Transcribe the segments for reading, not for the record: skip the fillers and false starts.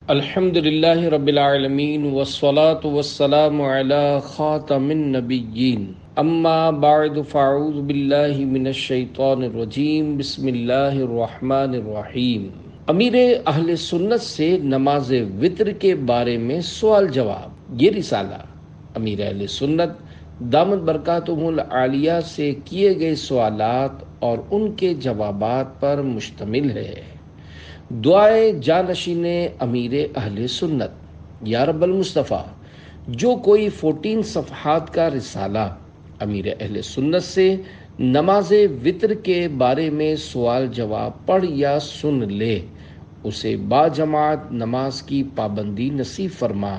الحمد للہ رب العالمین والصلاة والسلام علی خاتم النبیین اما بعد فاعوذ باللہ من الشیطان الرجیم بسم اللہ الرحمن الرحیم۔ امیر اہل سنت سے نماز وتر کے بارے میں سوال جواب۔ یہ رسالہ امیر اہل سنت دامت برکاتہم العالیہ سے کیے گئے سوالات اور ان کے جوابات پر مشتمل ہے۔ دعائے جانشین امیر اہل سنت۔ یا رب المصطفیٰ، جو کوئی 14 صفحات کا رسالہ امیر اہل سنت سے نماز وتر کے بارے میں سوال جواب پڑھ یا سن لے، اسے باجماعت نماز کی پابندی نصیب فرما،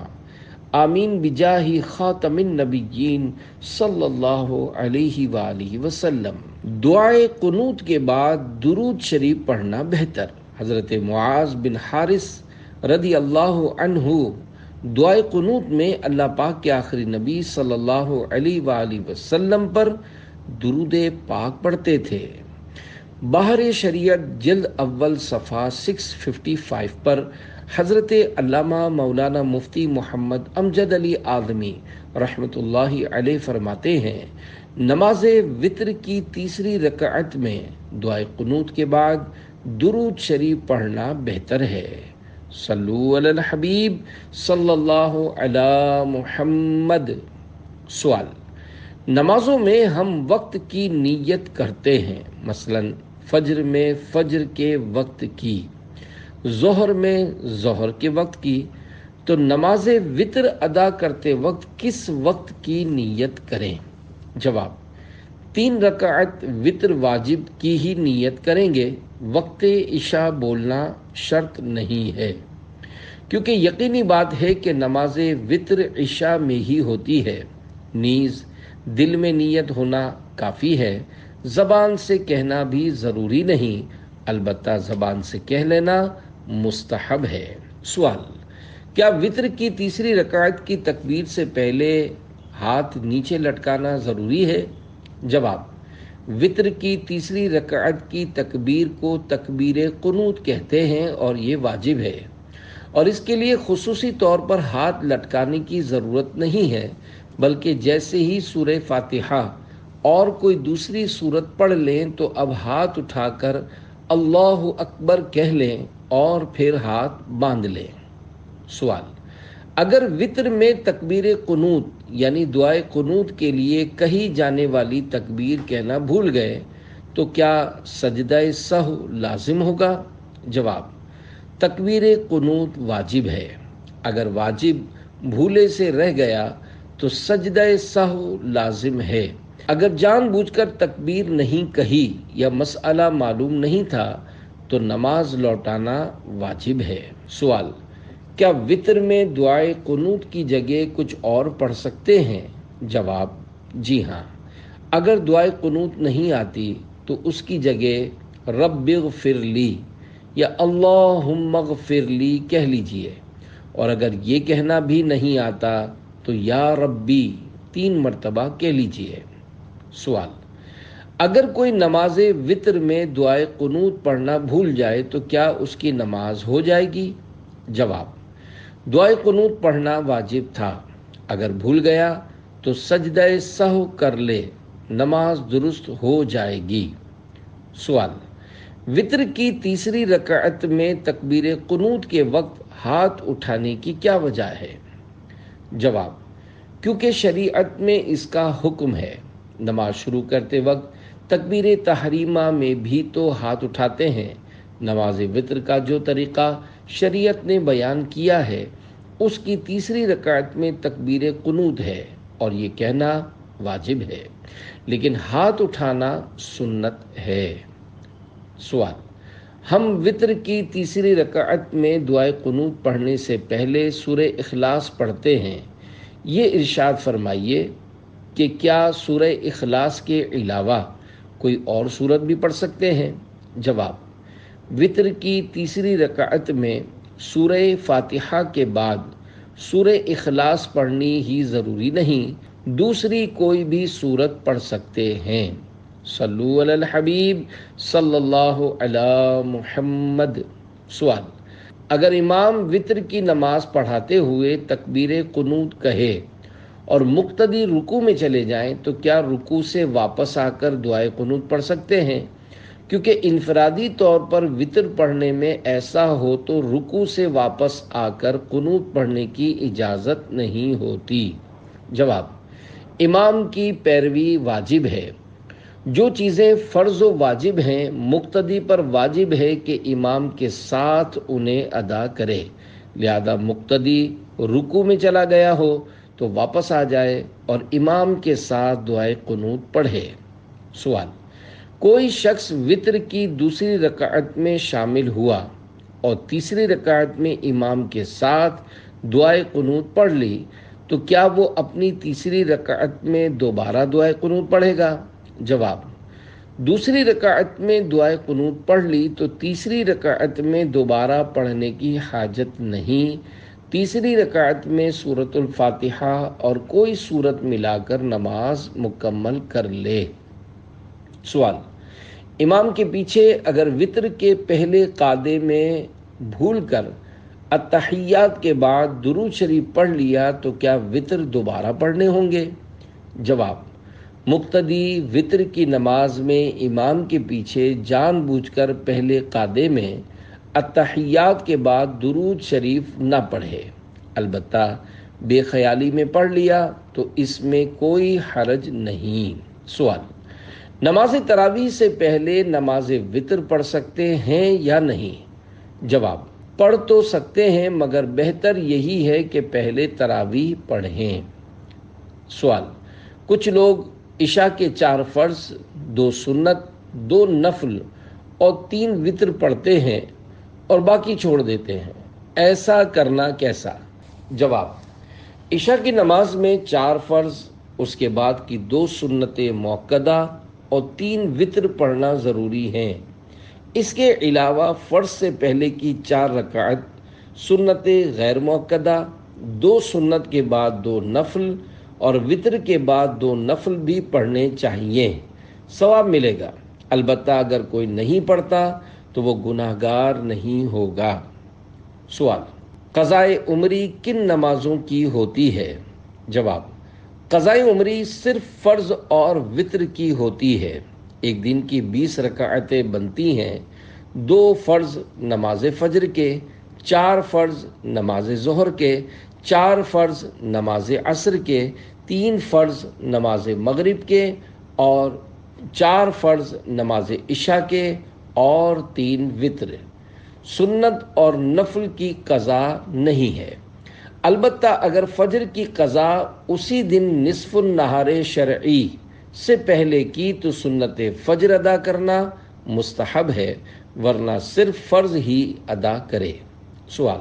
آمین بجاہ خاتم النبیین صلی اللہ علیہ وآلہ وسلم۔ دعائے قنوت کے بعد درود شریف پڑھنا بہتر۔ حضرت معاذ بن حارث رضی اللہ عنہ دعائے قنوت میں اللہ پاک کے آخری نبی صلی اللہ علیہ وآلہ وسلم پر درود پاک پڑھتے تھے۔ بحر شریعت جلد اول صفحہ 655 پر حضرت علامہ مولانا مفتی محمد امجد علی اعظمی رحمۃ اللہ علیہ فرماتے ہیں، نماز وتر کی تیسری رکعت میں دعائے قنوت کے بعد درود شریف پڑھنا بہتر ہے۔ صلو علی الحبیب صلی اللہ علی محمد۔ سوال: نمازوں میں ہم وقت کی نیت کرتے ہیں، مثلا فجر میں فجر کے وقت کی، ظہر میں ظہر کے وقت کی، تو نماز وتر ادا کرتے وقت کس وقت کی نیت کریں؟ جواب: 3 رکعت وتر واجب کی ہی نیت کریں گے، وقت عشاء بولنا شرط نہیں ہے، کیونکہ یقینی بات ہے کہ نماز وتر عشاء میں ہی ہوتی ہے، نیز دل میں نیت ہونا کافی ہے، زبان سے کہنا بھی ضروری نہیں، البتہ زبان سے کہہ لینا مستحب ہے۔ سوال: کیا وتر کی تیسری رکعت کی تکبیر سے پہلے ہاتھ نیچے لٹکانا ضروری ہے؟ جواب: وتر کی تیسری رکعت کی تکبیر کو تکبیر قنوت کہتے ہیں اور یہ واجب ہے، اور اس کے لیے خصوصی طور پر ہاتھ لٹکانے کی ضرورت نہیں ہے، بلکہ جیسے ہی سورہ فاتحہ اور کوئی دوسری سورت پڑھ لیں تو اب ہاتھ اٹھا کر اللہ اکبر کہہ لیں اور پھر ہاتھ باندھ لیں۔ سوال: اگر وتر میں تکبیر قنوت یعنی دعائے قنوت کے لیے کہی جانے والی تکبیر کہنا بھول گئے تو کیا سجدہ سہو لازم ہوگا؟ جواب: تکبیر قنوت واجب ہے، اگر واجب بھولے سے رہ گیا تو سجدہ سہو لازم ہے۔ اگر جان بوجھ کر تکبیر نہیں کہی یا مسئلہ معلوم نہیں تھا تو نماز لوٹانا واجب ہے۔ سوال: کیا وتر میں دعائے قنوت کی جگہ کچھ اور پڑھ سکتے ہیں؟ جواب: جی ہاں، اگر دعائے قنوت نہیں آتی تو اس کی جگہ رب اغفر لی یا اللہم اغفر لی کہہ لیجئے، اور اگر یہ کہنا بھی نہیں آتا تو یا ربی 3 مرتبہ کہہ لیجئے۔ سوال: اگر کوئی نماز وتر میں دعائے قنوت پڑھنا بھول جائے تو کیا اس کی نماز ہو جائے گی؟ جواب: دعائے قنوت پڑھنا واجب تھا، اگر بھول گیا تو سجدہ سہو کر لے، نماز درست ہو جائے گی۔ سوال: وتر کی تیسری رکعت میں تکبیر قنوت کے وقت ہاتھ اٹھانے کی کیا وجہ ہے؟ جواب: کیونکہ شریعت میں اس کا حکم ہے، نماز شروع کرتے وقت تکبیر تحریمہ میں بھی تو ہاتھ اٹھاتے ہیں۔ نماز وتر کا جو طریقہ شریعت نے بیان کیا ہے اس کی تیسری رکعت میں تکبیر قنوت ہے اور یہ کہنا واجب ہے، لیکن ہاتھ اٹھانا سنت ہے۔ سوال: ہم وتر کی تیسری رکعت میں دعائے قنوت پڑھنے سے پہلے سورہ اخلاص پڑھتے ہیں، یہ ارشاد فرمائیے کہ کیا سورہ اخلاص کے علاوہ کوئی اور سورت بھی پڑھ سکتے ہیں؟ جواب: وتر کی تیسری رکعت میں سورہ فاتحہ کے بعد سورہ اخلاص پڑھنی ہی ضروری نہیں، دوسری کوئی بھی سورت پڑھ سکتے ہیں۔ صلو علی الحبیب صلی اللہ علی محمد۔ سوال: اگر امام وطر کی نماز پڑھاتے ہوئے تکبیر قنوت کہے اور مقتدی رکوع میں چلے جائیں تو کیا رکوع سے واپس آ کر دعائے قنوت پڑھ سکتے ہیں؟ کیونکہ انفرادی طور پر وطر پڑھنے میں ایسا ہو تو رکوع سے واپس آ کر قنوت پڑھنے کی اجازت نہیں ہوتی۔ جواب: امام کی پیروی واجب ہے۔ جو چیزیں فرض و واجب ہیں مقتدی پر واجب ہے کہ امام کے ساتھ انہیں ادا کرے، لہذا مقتدی رکوع میں چلا گیا ہو تو واپس آ جائے اور امام کے ساتھ دعائے قنوت پڑھے۔ سوال: کوئی شخص وطر کی دوسری رکعت میں شامل ہوا اور تیسری رکعت میں امام کے ساتھ دعائے قنوت پڑھ لی تو کیا وہ اپنی تیسری رکعت میں دوبارہ دعائے قنوت پڑھے گا؟ جواب: دوسری رکعت میں دعائے قنوت پڑھ لی تو تیسری رکعت میں دوبارہ پڑھنے کی حاجت نہیں۔ تیسری رکعت میں سورۃ الفاتحہ اور کوئی سورت ملا کر نماز مکمل کر لے۔ سوال: امام کے پیچھے اگر وطر کے پہلے قعدے میں بھول کر التحیات کے بعد درود شریف پڑھ لیا تو کیا وطر دوبارہ پڑھنے ہوں گے؟ جواب: مقتدی وطر کی نماز میں امام کے پیچھے جان بوجھ کر پہلے قعدے میں التحیات کے بعد درود شریف نہ پڑھے، البتہ بے خیالی میں پڑھ لیا تو اس میں کوئی حرج نہیں۔ سوال: نماز تراویح سے پہلے نماز وطر پڑھ سکتے ہیں یا نہیں؟ جواب: پڑھ تو سکتے ہیں مگر بہتر یہی ہے کہ پہلے تراویح پڑھیں۔ سوال: کچھ لوگ عشاء کے 4 فرض، 2 سنت، 2 نفل اور 3 وطر پڑھتے ہیں اور باقی چھوڑ دیتے ہیں، ایسا کرنا کیسا؟ جواب: عشاء کی نماز میں 4 فرض، اس کے بعد کی 2 سنت مؤکدہ اور 3 وطر پڑھنا ضروری ہیں۔ اس کے علاوہ فرض سے پہلے کی 4 رکعت، سنت غیر مؤکدہ، 2 سنت کے بعد 2 نفل اور وطر کے بعد 2 نفل بھی پڑھنے چاہیے، ثواب ملے گا۔ البتہ اگر کوئی نہیں پڑھتا تو وہ گناہگار نہیں ہوگا۔ سوال: قضائے عمری کن نمازوں کی ہوتی ہے؟ جواب: قضائے عمری صرف فرض اور وطر کی ہوتی ہے۔ ایک دن کی 20 رکعتیں بنتی ہیں، 2 فرض نماز فجر کے، 4 فرض نماز ظہر کے، 4 فرض نماز عصر کے، 3 فرض نماز مغرب کے اور 4 فرض نماز عشاء کے اور 3 وطر۔ سنت اور نفل کی قضا نہیں ہے، البتہ اگر فجر کی قضا اسی دن نصف النہار شرعی سے پہلے کی تو سنت فجر ادا کرنا مستحب ہے، ورنہ صرف فرض ہی ادا کرے۔ سوال: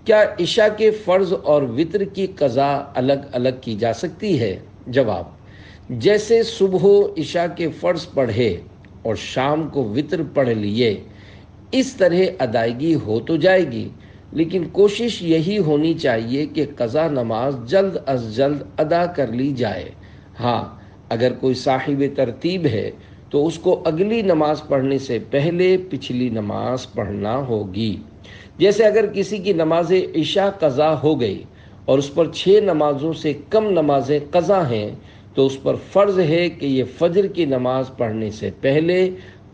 کیا عشاء کے فرض اور وطر کی قضا الگ الگ کی جا سکتی ہے؟ جواب: جیسے صبح عشاء کے فرض پڑھے اور شام کو وطر پڑھ لیے، اس طرح ادائیگی ہو تو جائے گی، لیکن کوشش یہی ہونی چاہیے کہ قضا نماز جلد از جلد ادا کر لی جائے۔ ہاں، اگر کوئی صاحب ترتیب ہے تو اس کو اگلی نماز پڑھنے سے پہلے پچھلی نماز پڑھنا ہوگی۔ جیسے اگر کسی کی نماز عشاء قضا ہو گئی اور اس پر 6 نمازوں سے کم نمازیں قضا ہیں تو اس پر فرض ہے کہ یہ فجر کی نماز پڑھنے سے پہلے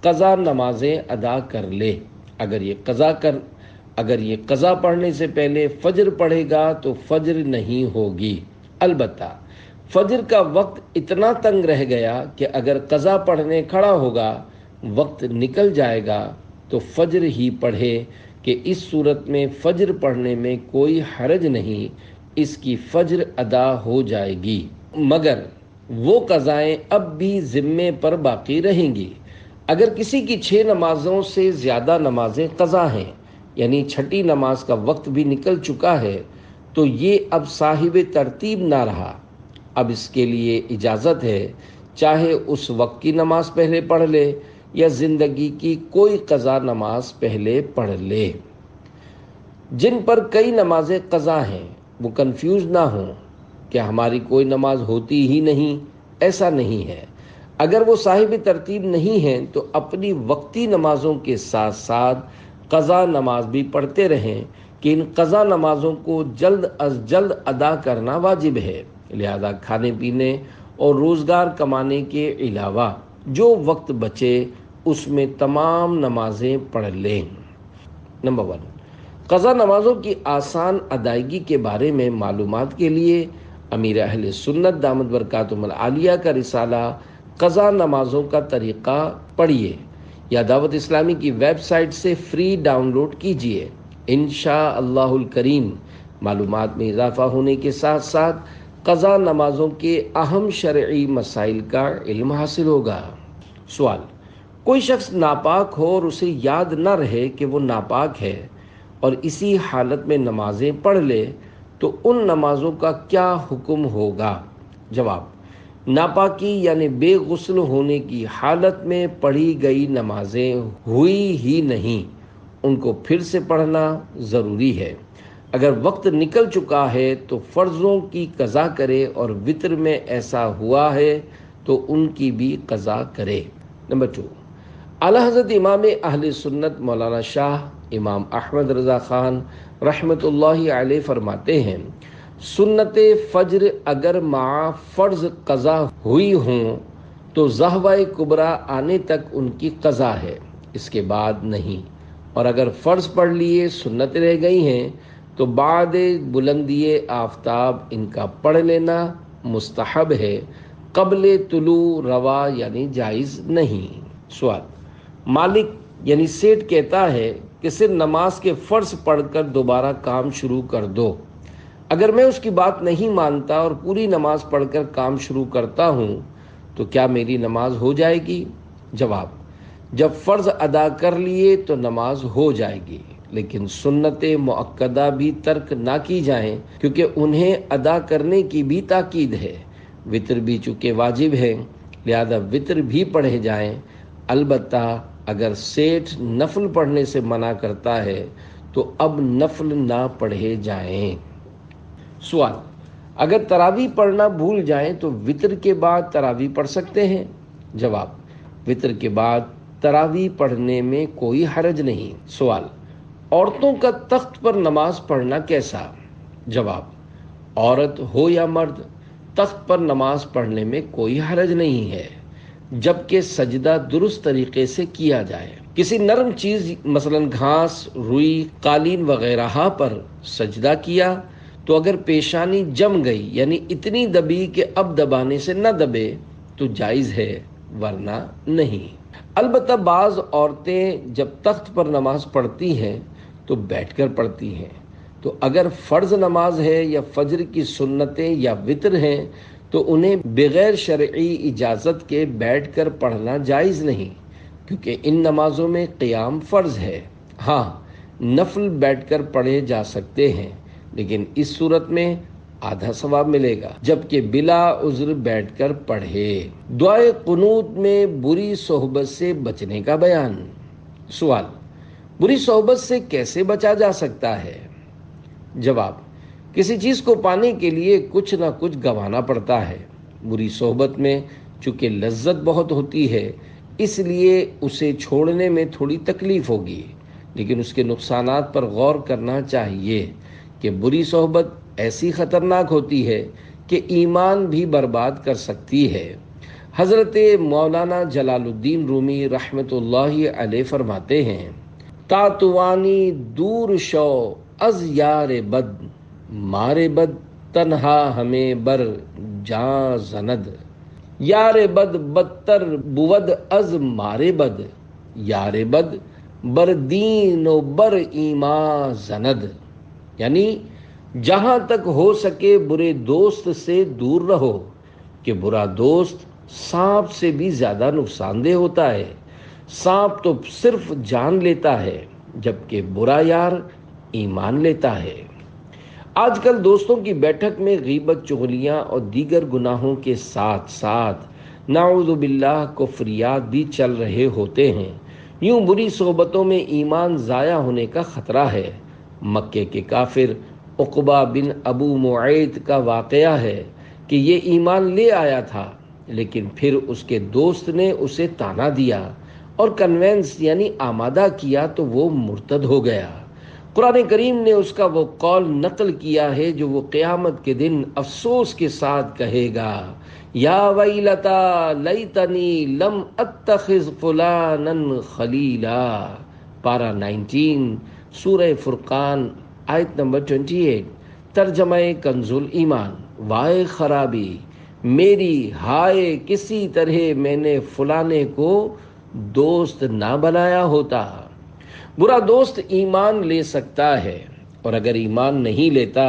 قضا نمازیں ادا کر لے۔ اگر یہ قضا پڑھنے سے پہلے فجر پڑھے گا تو فجر نہیں ہوگی۔ البتہ فجر کا وقت اتنا تنگ رہ گیا کہ اگر قضا پڑھنے کھڑا ہوگا، وقت نکل جائے گا تو فجر ہی پڑھے، کہ اس صورت میں فجر پڑھنے میں کوئی حرج نہیں، اس کی فجر ادا ہو جائے گی، مگر وہ قضائیں اب بھی ذمے پر باقی رہیں گی۔ اگر کسی کی 6 نمازوں سے زیادہ نمازیں قضا ہیں، یعنی 6ٹھی نماز کا وقت بھی نکل چکا ہے، تو یہ اب صاحب ترتیب نہ رہا۔ اب اس کے لیے اجازت ہے، چاہے اس وقت کی نماز پہلے پڑھ لے یا زندگی کی کوئی قضا نماز پہلے پڑھ لے۔ جن پر کئی نمازیں قضا ہیں وہ کنفیوز نہ ہوں کہ ہماری کوئی نماز ہوتی ہی نہیں، ایسا نہیں ہے۔ اگر وہ صاحب ترتیب نہیں ہیں تو اپنی وقتی نمازوں کے ساتھ ساتھ قضا نماز بھی پڑھتے رہیں کہ ان قضا نمازوں کو جلد از جلد ادا کرنا واجب ہے، لہذا کھانے پینے اور روزگار کمانے کے علاوہ جو وقت بچے اس میں تمام نمازیں پڑھ لیں۔ نمبر 1، قضا نمازوں کی آسان ادائیگی کے بارے میں معلومات کے لیے امیر اہل سنت دامت برکاتہم العالیہ کا رسالہ قضا نمازوں کا طریقہ پڑھیے یا دعوت اسلامی کی ویب سائٹ سے فری ڈاؤن لوڈ کیجیے۔ انشاءاللہ الکریم معلومات میں اضافہ ہونے کے ساتھ ساتھ قضا نمازوں کے اہم شرعی مسائل کا علم حاصل ہوگا۔ سوال: کوئی شخص ناپاک ہو اور اسے یاد نہ رہے کہ وہ ناپاک ہے اور اسی حالت میں نمازیں پڑھ لے تو ان نمازوں کا کیا حکم ہوگا؟ جواب: ناپاکی یعنی بے غسل ہونے کی حالت میں پڑھی گئی نمازیں ہوئی ہی نہیں، ان کو پھر سے پڑھنا ضروری ہے۔ اگر وقت نکل چکا ہے تو فرضوں کی قضا کرے اور وتر میں ایسا ہوا ہے تو ان کی بھی قضا کرے۔ نمبر 2، اعلیٰ حضرت امام اہل سنت مولانا شاہ امام احمد رضا خان رحمۃ اللہ علیہ فرماتے ہیں، سنت فجر اگر مع فرض قضا ہوئی ہوں تو ضحوہ کبریٰ آنے تک ان کی قضا ہے، اس کے بعد نہیں، اور اگر فرض پڑھ لیے سنت رہ گئی ہیں تو بعد بلندی آفتاب ان کا پڑھ لینا مستحب ہے، قبل طلوع روا یعنی جائز نہیں۔ سوال: مالک یعنی سیٹ کہتا ہے کہ صرف نماز کے فرض پڑھ کر دوبارہ کام شروع کر دو، اگر میں اس کی بات نہیں مانتا اور پوری نماز پڑھ کر کام شروع کرتا ہوں تو کیا میری نماز ہو جائے گی؟ جواب: جب فرض ادا کر لیے تو نماز ہو جائے گی، لیکن سنت مؤکدہ بھی ترک نہ کی جائیں کیونکہ انہیں ادا کرنے کی بھی تاکید ہے۔ وتر بھی چونکہ واجب ہے لہذا وتر بھی پڑھے جائیں، البتہ اگر سیٹھ نفل پڑھنے سے منع کرتا ہے تو اب نفل نہ پڑھے جائیں۔ سوال: اگر تراویح پڑھنا بھول جائیں تو وتر کے بعد تراویح پڑھ سکتے ہیں؟ جواب: وتر کے بعد تراویح پڑھنے میں کوئی حرج نہیں۔ سوال: عورتوں کا تخت پر نماز پڑھنا کیسا؟ جواب: عورت ہو یا مرد، تخت پر نماز پڑھنے میں کوئی حرج نہیں ہے جبکہ سجدہ درست طریقے سے کیا جائے۔ کسی نرم چیز مثلا گھاس، روئی، قالین وغیرہ پر سجدہ کیا تو اگر پیشانی جم گئی یعنی اتنی دبی کہ اب دبانے سے نہ دبے تو جائز ہے، ورنہ نہیں۔ البتہ بعض عورتیں جب تخت پر نماز پڑھتی ہیں تو بیٹھ کر پڑھتی ہیں، تو اگر فرض نماز ہے یا فجر کی سنتیں یا وتر ہیں تو انہیں بغیر شرعی اجازت کے بیٹھ کر پڑھنا جائز نہیں، کیونکہ ان نمازوں میں قیام فرض ہے۔ ہاں، نفل بیٹھ کر پڑھے جا سکتے ہیں، لیکن اس صورت میں آدھا ثواب ملے گا، جبکہ بلا عذر بیٹھ کر پڑھے۔ دعائے قنوت میں بری صحبت سے بچنے کا بیان۔ سوال: بری صحبت سے کیسے بچا جا سکتا ہے؟ جواب: کسی چیز کو پانے کے لیے کچھ نہ کچھ گنوانا پڑتا ہے۔ بری صحبت میں چونکہ لذت بہت ہوتی ہے اس لیے اسے چھوڑنے میں تھوڑی تکلیف ہوگی، لیکن اس کے نقصانات پر غور کرنا چاہیے کہ بری صحبت ایسی خطرناک ہوتی ہے کہ ایمان بھی برباد کر سکتی ہے۔ حضرت مولانا جلال الدین رومی رحمۃ اللہ علیہ فرماتے ہیں، تاتوانی دور شو از یار بد، مارے بد تنہا ہمیں بر جاں زند، یار بد بدتر بود از مارے بد، یار بد بر دین و بر ایمان زند، یعنی جہاں تک ہو سکے برے دوست سے دور رہو کہ برا دوست سانپ سے بھی زیادہ نقصان دہ ہوتا ہے۔ سانپ تو صرف جان لیتا ہے جبکہ برا یار ایمان لیتا ہے۔ آج کل دوستوں کی بیٹھک میں غیبت، چغلیاں اور دیگر گناہوں کے ساتھ ساتھ نعوذ باللہ کفریات بھی چل رہے ہوتے ہیں۔ یوں بری صحبتوں میں ایمان ضائع ہونے کا خطرہ ہے۔ مکے کے کافر عقبہ بن ابو معیط کا واقعہ ہے کہ یہ ایمان لے آیا تھا لیکن پھر اس کے دوست نے اسے تانا دیا اور کنوینس یعنی آمادہ کیا تو وہ مرتد ہو گیا۔ قرآن کریم نے اس کا وہ قول نقل کیا ہے جو وہ قیامت کے دن افسوس کے ساتھ کہے گا، یا ویلتا لیتنی لم اتخذ فلانا خلیلا، پارہ 19 سورہ فرقان آیت نمبر 28، ترجمہ کنز الایمان۔ وائے خرابی میری، ہائے کسی طرح میں نے فلانے کو دوست نہ بنایا ہوتا۔ برا دوست ایمان لے سکتا ہے، اور اگر ایمان نہیں لیتا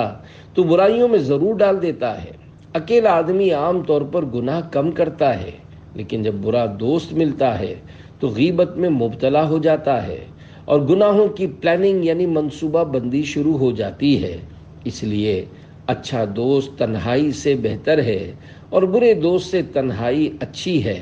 تو برائیوں میں ضرور ڈال دیتا ہے۔ اکیلا آدمی عام طور پر گناہ کم کرتا ہے، لیکن جب برا دوست ملتا ہے تو غیبت میں مبتلا ہو جاتا ہے اور گناہوں کی پلاننگ یعنی منصوبہ بندی شروع ہو جاتی ہے۔ اس لیے اچھا دوست تنہائی سے بہتر ہے اور برے دوست سے تنہائی اچھی ہے۔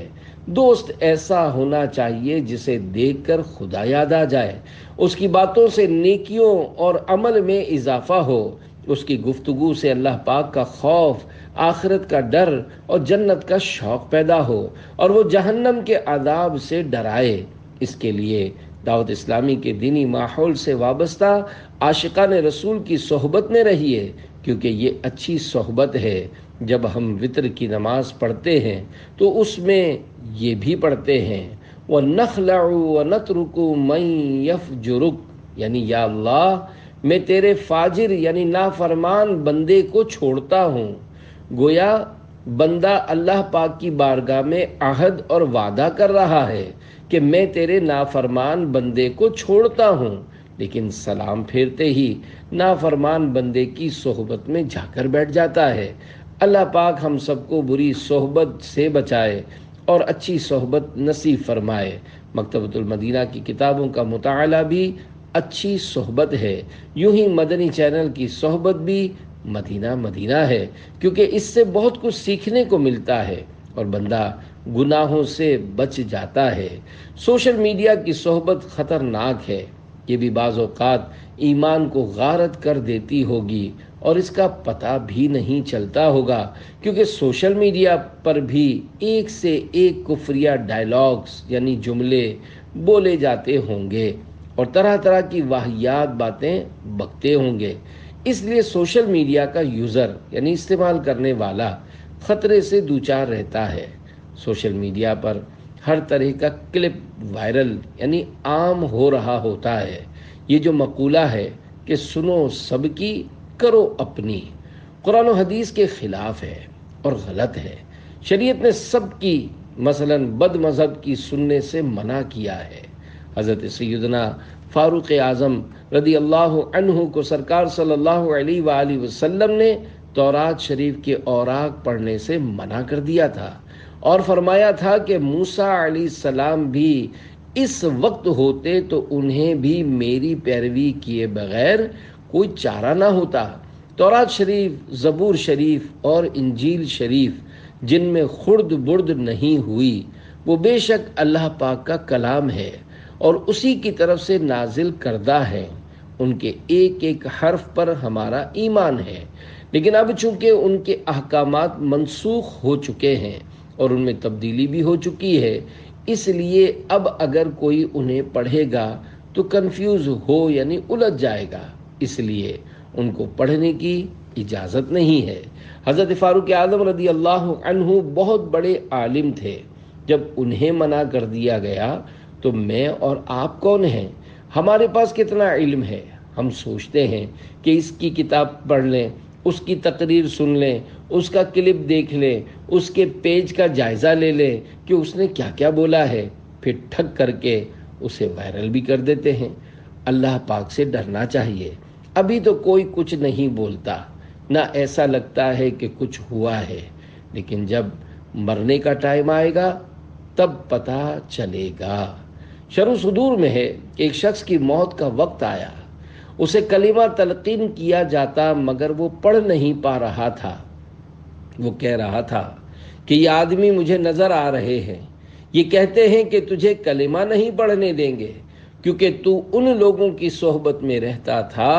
دوست ایسا ہونا چاہیے جسے دیکھ کر خدا یاد آ جائے، اس کی باتوں سے نیکیوں اور عمل میں اضافہ ہو، اس کی گفتگو سے اللہ پاک کا خوف، آخرت کا ڈر اور جنت کا شوق پیدا ہو، اور وہ جہنم کے عذاب سے ڈرائے۔ اس کے لیے دعوت اسلامی کے دینی ماحول سے وابستہ عاشقان رسول کی صحبت میں رہیے، کیونکہ یہ اچھی صحبت ہے۔ جب ہم وتر کی نماز پڑھتے ہیں تو اس میں یہ بھی پڑھتے ہیں، وَنَخْلَعُ وَنَتْرُكُ مَن يَفْجُرُكَ، یعنی یا اللہ میں تیرے فاجر یعنی نافرمان بندے کو چھوڑتا ہوں۔ گویا بندہ اللہ پاک کی بارگاہ میں عہد اور وعدہ کر رہا ہے کہ میں تیرے نافرمان بندے کو چھوڑتا ہوں، لیکن سلام پھیرتے ہی نافرمان بندے کی صحبت میں جا کر بیٹھ جاتا ہے۔ اللہ پاک ہم سب کو بری صحبت سے بچائے اور اچھی صحبت نصیب فرمائے۔ مکتبۃ المدینہ کی کتابوں کا مطالعہ بھی اچھی صحبت ہے، یوں ہی مدنی چینل کی صحبت بھی مدینہ مدینہ ہے، کیونکہ اس سے بہت کچھ سیکھنے کو ملتا ہے اور بندہ گناہوں سے بچ جاتا ہے۔ سوشل میڈیا کی صحبت خطرناک ہے، یہ بھی بعض اوقات ایمان کو غارت کر دیتی ہوگی اور اس کا پتہ بھی نہیں چلتا ہوگا، کیونکہ سوشل میڈیا پر بھی ایک سے ایک کفریہ ڈائلاگز یعنی جملے بولے جاتے ہوں گے اور طرح طرح کی واہیات باتیں بکتے ہوں گے۔ اس لیے سوشل میڈیا کا یوزر یعنی استعمال کرنے والا خطرے سے دوچار رہتا ہے۔ سوشل میڈیا پر ہر طرح کا کلپ وائرل یعنی عام ہو رہا ہوتا ہے۔ یہ جو مقولہ ہے کہ سنو سب کی کرو اپنی، قرآن و حدیث کے خلاف ہے اور غلط ہے۔ شریعت نے سب کی مثلاً بد مذہب کی سننے سے منع کیا ہے۔ حضرت سیدنا فاروق اعظم رضی اللہ عنہ کو سرکار صلی اللہ علیہ وآلہ وسلم نے تورات شریف کے اوراق پڑھنے سے منع کر دیا تھا اور فرمایا تھا کہ موسیٰ علیہ السلام بھی اس وقت ہوتے تو انہیں بھی میری پیروی کیے بغیر کوئی چارہ نہ ہوتا۔ تورات شریف، زبور شریف اور انجیل شریف جن میں خرد برد نہیں ہوئی، وہ بے شک اللہ پاک کا کلام ہے اور اسی کی طرف سے نازل کردہ ہے۔ ان کے ایک ایک حرف پر ہمارا ایمان ہے، لیکن اب چونکہ ان کے احکامات منسوخ ہو چکے ہیں اور ان میں تبدیلی بھی ہو چکی ہے، اس لیے اب اگر کوئی انہیں پڑھے گا تو کنفیوز ہو یعنی الجھ جائے گا، اس لیے ان کو پڑھنے کی اجازت نہیں ہے۔ حضرت فاروق اعظم رضی اللہ عنہ بہت بڑے عالم تھے، جب انہیں منع کر دیا گیا تو میں اور آپ کون ہیں؟ ہمارے پاس کتنا علم ہے؟ ہم سوچتے ہیں کہ اس کی کتاب پڑھ لیں، اس کی تقریر سن لیں، اس کا کلپ دیکھ لیں، اس کے پیج کا جائزہ لے لیں کہ اس نے کیا کیا بولا ہے، پھر ٹھگ کر کے اسے وائرل بھی کر دیتے ہیں۔ اللہ پاک سے ڈرنا چاہیے۔ ابھی تو کوئی کچھ نہیں بولتا، نہ ایسا لگتا ہے کہ کچھ ہوا ہے، لیکن جب مرنے کا ٹائم آئے گا تب پتہ چلے گا۔ شرح صدور میں ہے کہ ایک شخص کی موت کا وقت آیا، اسے کلمہ تلقین کیا جاتا مگر وہ پڑھ نہیں پا رہا تھا۔ وہ کہہ رہا تھا کہ یہ آدمی مجھے نظر آ رہے ہیں، یہ کہتے ہیں کہ تجھے کلمہ نہیں پڑھنے دیں گے کیونکہ تو ان لوگوں کی صحبت میں رہتا تھا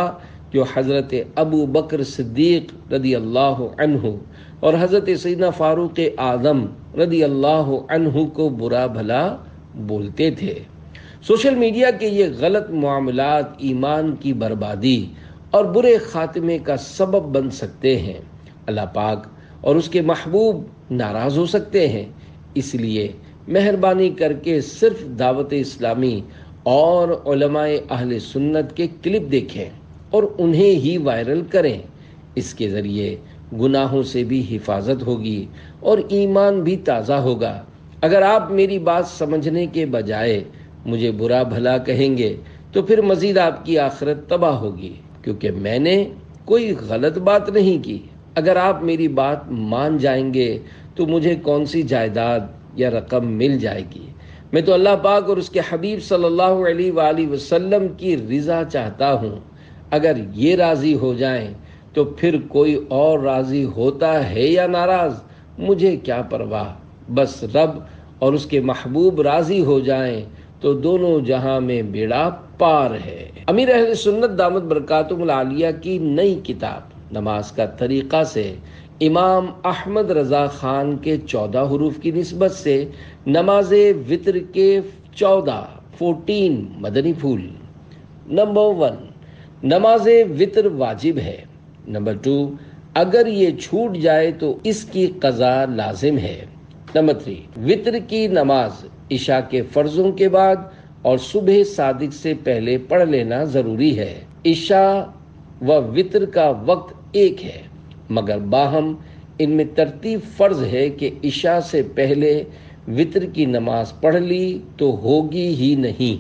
جو حضرت ابو بکر صدیق رضی اللہ عنہ اور حضرت سیدنا فاروق اعظم رضی اللہ عنہ کو برا بھلا بولتے تھے۔ سوشل میڈیا کے یہ غلط معاملات ایمان کی بربادی اور برے خاتمے کا سبب بن سکتے ہیں۔ اللہ پاک اور اس کے محبوب ناراض ہو سکتے ہیں۔ اس لیے مہربانی کر کے صرف دعوت اسلامی اور علماء اہل سنت کے کلپ دیکھیں اور انہیں ہی وائرل کریں۔ اس کے ذریعے گناہوں سے بھی حفاظت ہوگی اور ایمان بھی تازہ ہوگا۔ اگر آپ میری بات سمجھنے کے بجائے مجھے برا بھلا کہیں گے تو پھر مزید آپ کی آخرت تباہ ہوگی، کیونکہ میں نے کوئی غلط بات نہیں کی۔ اگر آپ میری بات مان جائیں گے تو مجھے کون سی جائیداد یا رقم مل جائے گی؟ میں تو اللہ پاک اور اس کے حبیب صلی اللہ علیہ وآلہ وسلم کی رضا چاہتا ہوں۔ اگر یہ راضی ہو جائیں تو پھر کوئی اور راضی ہوتا ہے یا ناراض، مجھے کیا پرواہ، بس رب اور اس کے محبوب راضی ہو جائیں تو دونوں جہاں میں بیڑا پار ہے۔ امیر اہل سنت دامت برکاتہم العالیہ کی نئی کتاب نماز کا طریقہ سے امام احمد رضا خان کے 14 حروف کی نسبت سے نماز وتر کے 14 مدنی پھول۔ نمبر 1، نماز وتر واجب ہے۔ نمبر 2، اگر یہ چھوٹ جائے تو اس کی قضا لازم ہے۔ نمبر 3، وتر کی نماز عشاء کے فرضوں کے بعد اور صبح صادق سے پہلے پڑھ لینا ضروری ہے۔ عشاء و وتر کا وقت ایک ہے، مگر باہم ان میں ترتیب فرض ہے کہ عشاء سے پہلے وتر کی نماز پڑھ لی تو ہوگی ہی نہیں۔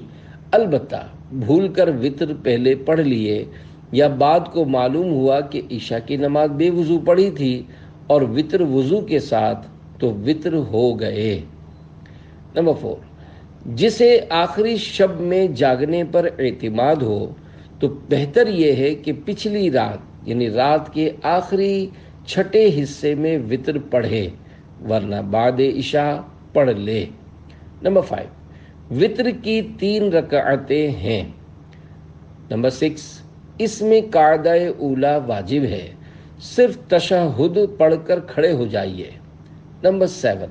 البتہ بھول کر وتر پہلے پڑھ لیے یا بعد کو معلوم ہوا کہ عشاء کی نماز بے وضو پڑھی تھی اور وتر وضو کے ساتھ، تو وتر ہو گئے۔ نمبر 4، جسے آخری شب میں جاگنے پر اعتماد ہو تو بہتر یہ ہے کہ پچھلی رات یعنی رات کے آخری چھٹے حصے میں وتر پڑھے، ورنہ بعد عشاء پڑھ لے۔ نمبر 5، وتر کی 3 رکعتیں ہیں۔ نمبر 6، اس میں قاعدہ اولا واجب ہے، صرف تشہد پڑھ کر کھڑے ہو جائیے۔ نمبر 7،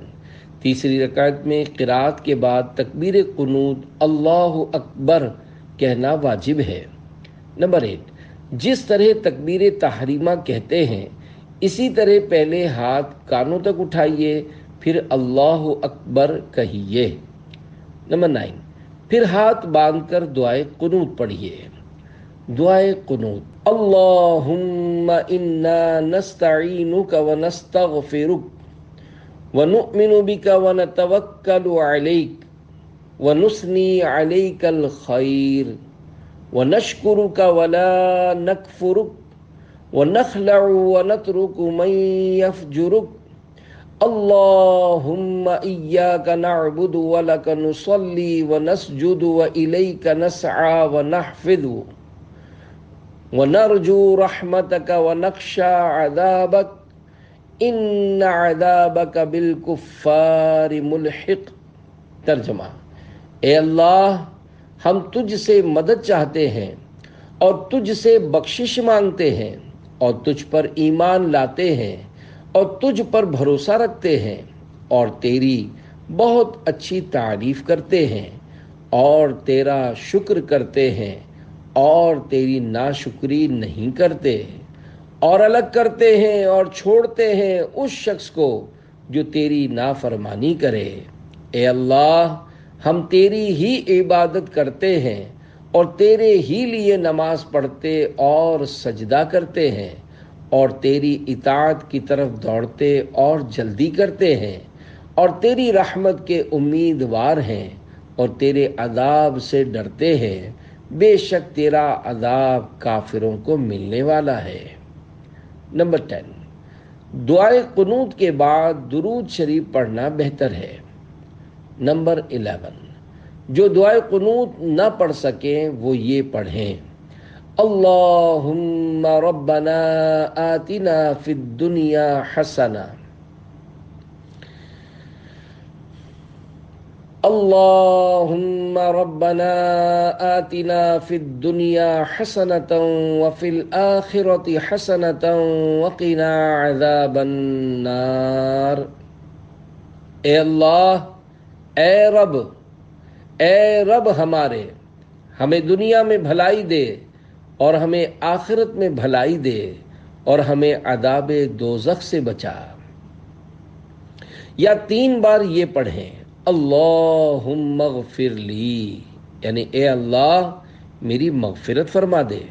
تیسری رکعت میں قرات کے بعد تکبیر قنوت اللہ اکبر کہنا واجب ہے۔ نمبر 8، جس طرح تکبیر تحریمہ کہتے ہیں اسی طرح پہلے ہاتھ کانوں تک اٹھائیے، پھر اللہ اکبر کہیے۔ نمبر 9، پھر ہاتھ باندھ کر دعائے قنوت پڑھیے۔ دعائے قنوت: اللہم انا نستعینک ونستغفرک ونؤمن بک ونتوکل علیک ونثنی علیک الخیر ونشکرک ولا نکفرک ونخلع ونترک من یفجرک اللہم ایاک نعبد ولک نصلی ونسجد والیک نسعی ونحفظ ونرجو رحمتک ونخشى عذابک ان عذابک بالکفار ملحق۔ ترجمہ: اے اللہ، ہم تجھ سے مدد چاہتے ہیں اور تجھ سے بخشش مانگتے ہیں اور تجھ پر ایمان لاتے ہیں اور تجھ پر بھروسہ رکھتے ہیں اور تیری بہت اچھی تعریف کرتے ہیں اور تیرا شکر کرتے ہیں اور تیری ناشکری نہیں کرتے اور الگ کرتے ہیں اور چھوڑتے ہیں اس شخص کو جو تیری نافرمانی کرے۔ اے اللہ، ہم تیری ہی عبادت کرتے ہیں اور تیرے ہی لیے نماز پڑھتے اور سجدہ کرتے ہیں اور تیری اطاعت کی طرف دوڑتے اور جلدی کرتے ہیں اور تیری رحمت کے امیدوار ہیں اور تیرے عذاب سے ڈرتے ہیں۔ بے شک تیرا عذاب کافروں کو ملنے والا ہے۔ نمبر 10، دعائے قنوت کے بعد درود شریف پڑھنا بہتر ہے۔ نمبر 11، جو دعائے قنوت نہ پڑھ سکیں وہ یہ پڑھیں: اللہم ربنا آتنا فی الدنیا حسنہ اللہم ربنا آتنا فی الدنیا حسنة وفی الآخرة حسنة وقنا عذاب النار۔ اے اللہ، اے رب، اے رب ہمارے، ہمیں دنیا میں بھلائی دے اور ہمیں آخرت میں بھلائی دے اور ہمیں عذاب دوزخ سے بچا۔ یا 3 بار یہ پڑھیں، اللہم اغفر لی، یعنی اے اللہ میری مغفرت فرما دے۔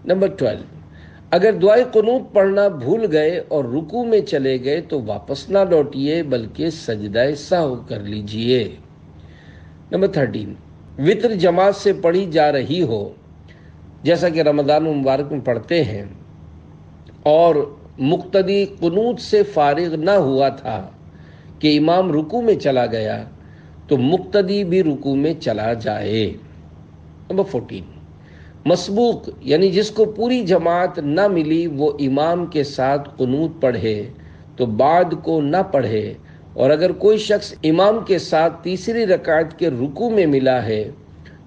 نمبر 12، اگر دعائے قنوت پڑھنا بھول گئے اور رکوع میں چلے گئے تو واپس نہ لوٹیے بلکہ سجدہ سہو کر لیجئے۔ نمبر 13، وتر جماعت سے پڑھی جا رہی ہو، جیسا کہ رمضان مبارک میں پڑھتے ہیں، اور مقتدی قنوت سے فارغ نہ ہوا تھا کہ امام رکوع میں چلا گیا تو مقتدی بھی رکوع میں چلا جائے۔ نمبر 14، مسبوق یعنی جس کو پوری جماعت نہ ملی وہ امام کے ساتھ قنوت پڑھے تو بعد کو نہ پڑھے، اور اگر کوئی شخص امام کے ساتھ تیسری رکعت کے رکوع میں ملا ہے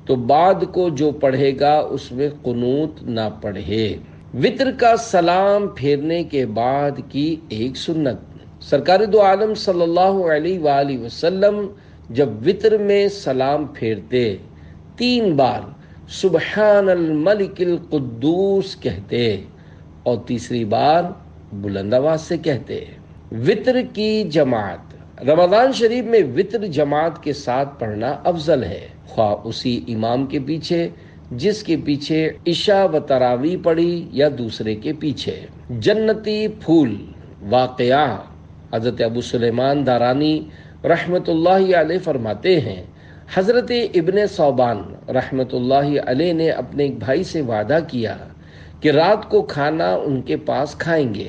تو بعد کو جو پڑھے گا اس میں قنوت نہ پڑھے۔ وتر کا سلام پھیرنے کے بعد کی ایک سنت، سرکار دو عالم صلی اللہ علیہ وآلہ وسلم جب وتر میں سلام پھیرتے 3 بار سبحان الملک القدوس کہتے اور تیسری بار بلند آواز سے کہتے۔ وتر کی جماعت، رمضان شریف میں وتر جماعت کے ساتھ پڑھنا افضل ہے، خواہ اسی امام کے پیچھے جس کے پیچھے عشاء و تراویح پڑھی یا دوسرے کے پیچھے۔ جنتی پھول واقعہ، حضرت ابو سلیمان دارانی رحمت اللہ علیہ فرماتے ہیں، حضرت ابن ثوبان رحمت اللہ علیہ نے اپنے ایک بھائی سے وعدہ کیا کہ رات کو کھانا ان کے پاس کھائیں گے،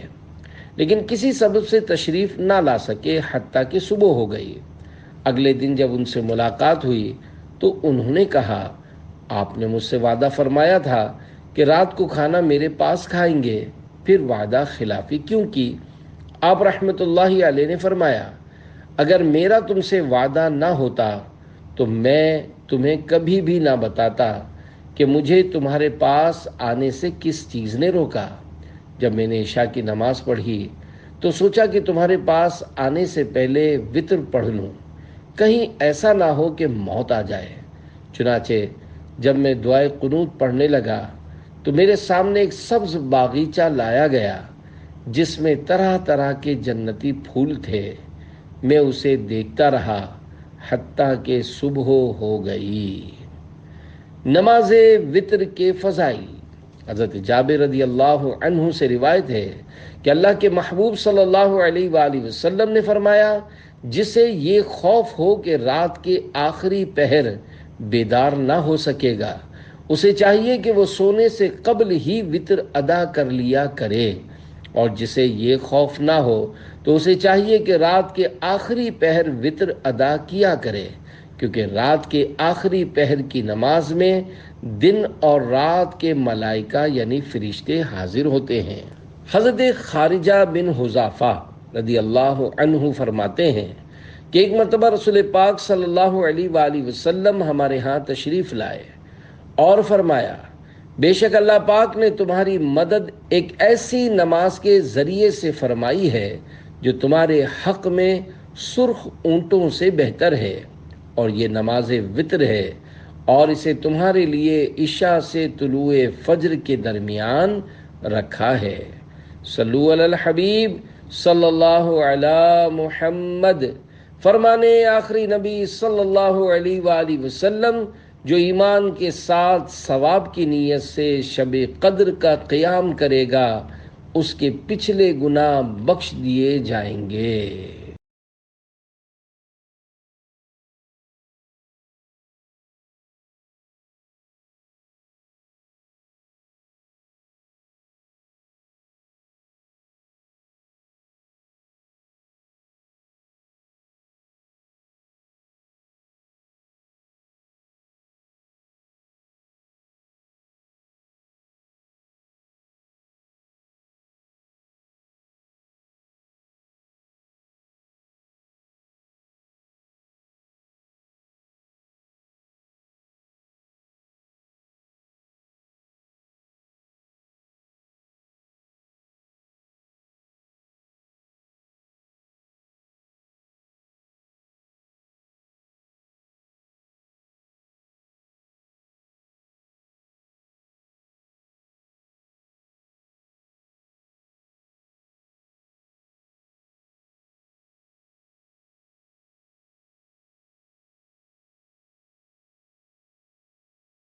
لیکن کسی سبب سے تشریف نہ لا سکے حتیٰ کہ صبح ہو گئی۔ اگلے دن جب ان سے ملاقات ہوئی تو انہوں نے کہا، آپ نے مجھ سے وعدہ فرمایا تھا کہ رات کو کھانا میرے پاس کھائیں گے، پھر وعدہ خلافی کیوں کی؟ آپ رحمت اللہ علیہ نے فرمایا، اگر میرا تم سے وعدہ نہ ہوتا تو میں تمہیں کبھی بھی نہ بتاتا کہ مجھے تمہارے پاس آنے سے کس چیز نے روکا۔ جب میں نے عشاء کی نماز پڑھی تو سوچا کہ تمہارے پاس آنے سے پہلے وتر پڑھ لوں، کہیں ایسا نہ ہو کہ موت آ جائے۔ چنانچہ جب میں دعائے قنوت پڑھنے لگا تو میرے سامنے ایک سبز باغیچہ لایا گیا جس میں طرح طرح کے جنتی پھول تھے۔ میں اسے دیکھتا رہا حتیٰ کہ صبح ہو گئی۔ نماز وتر کے فضائل، حضرت جابر رضی اللہ عنہ سے روایت ہے کہ اللہ کے محبوب صلی اللہ علیہ وآلہ وسلم نے فرمایا، جسے یہ خوف ہو کہ رات کے آخری پہر بیدار نہ ہو سکے گا، اسے چاہیے کہ وہ سونے سے قبل ہی وتر ادا کر لیا کرے، اور جسے یہ خوف نہ ہو تو اسے چاہیے کہ رات کے آخری پہر وتر ادا کیا کرے، کیونکہ رات کے آخری پہر کی نماز میں دن اور رات کے ملائکہ یعنی فرشتے حاضر ہوتے ہیں۔ حضرت خارجہ بن حذافہ رضی اللہ عنہ فرماتے ہیں کہ ایک مرتبہ رسول پاک صلی اللہ علیہ وآلہ وسلم ہمارے ہاں تشریف لائے اور فرمایا، بے شک اللہ پاک نے تمہاری مدد ایک ایسی نماز کے ذریعے سے فرمائی ہے جو تمہارے حق میں سرخ اونٹوں سے بہتر ہے، اور یہ نماز وتر ہے، اور اسے تمہارے لیے عشاء سے طلوع فجر کے درمیان رکھا ہے۔ صلو علی الحبیب صلی اللہ علی محمد۔ فرمانے آخری نبی صلی اللہ علیہ وآلہ وسلم، جو ایمان کے ساتھ ثواب کی نیت سے شب قدر کا قیام کرے گا اس کے پچھلے گناہ بخش دیے جائیں گے۔